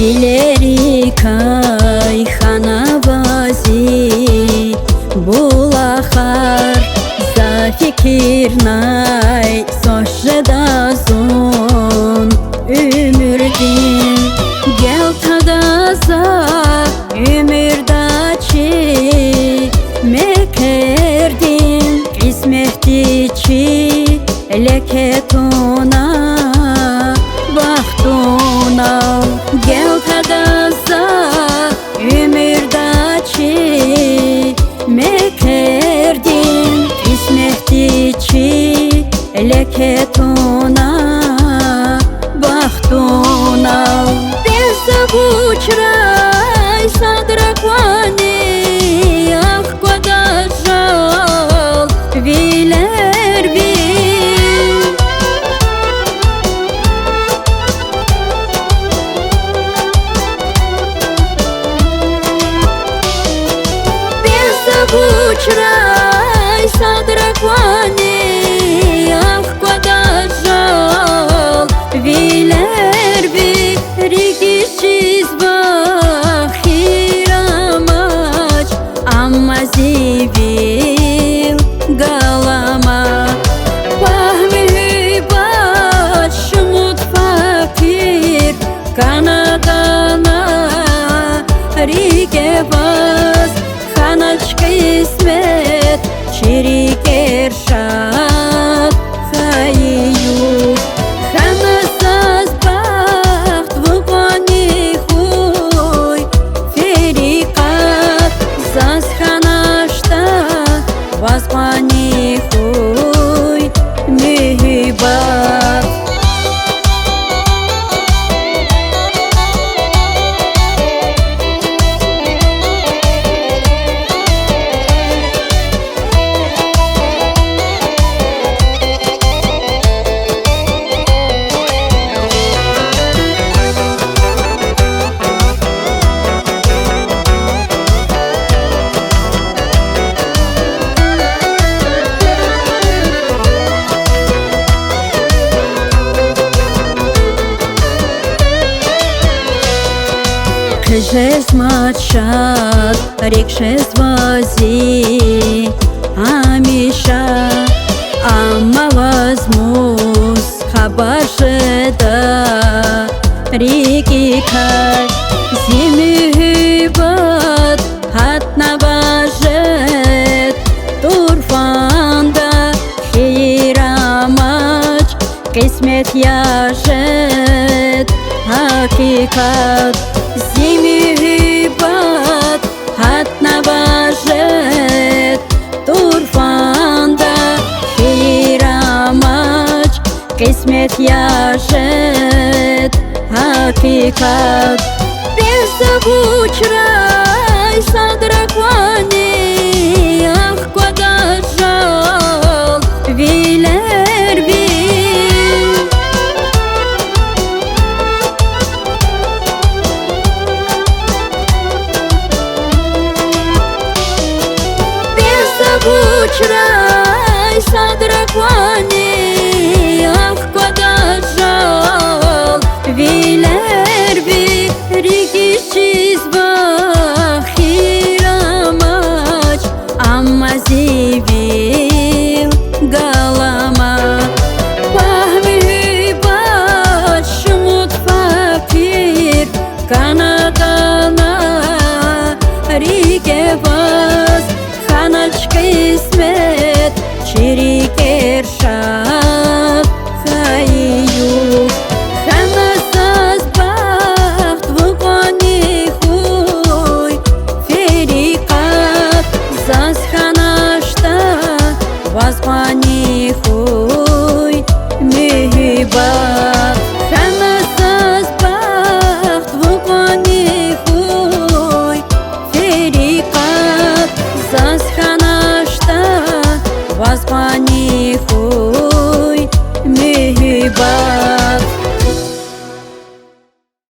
Dileri kay hanavazi bulahar za fikir nay soşreda zon ümürdin gel tagaza ümürdaçi mekerdin kısmetiçi leketona bahtona gel tagaza ümürdaçi mekerdin kısmetiçi leketona bahtona bezza buçray sadrakvani ah kodajal viler bil bezza buçray sadrakvani ah kodajal viler bil rigişiz bahiramaç amma zivil galama pahmihibat şumut fakir kanadana rige bas hanaç kısmet çirik erşat hayyu hanasaz baht vukani huy ferikat zaz hanaşta vazmani huy mühibat Кжез мачат, рикшез вози, амиша, амма возмуз, хабашеда, рики кай, зимюбат, хатна бажет, турфанда, хирамач, кисмет яжет, hakиkat zimübat hatna bajet turfanda hiramaç kısmet yaşet hakikat bezza buçray sadrakva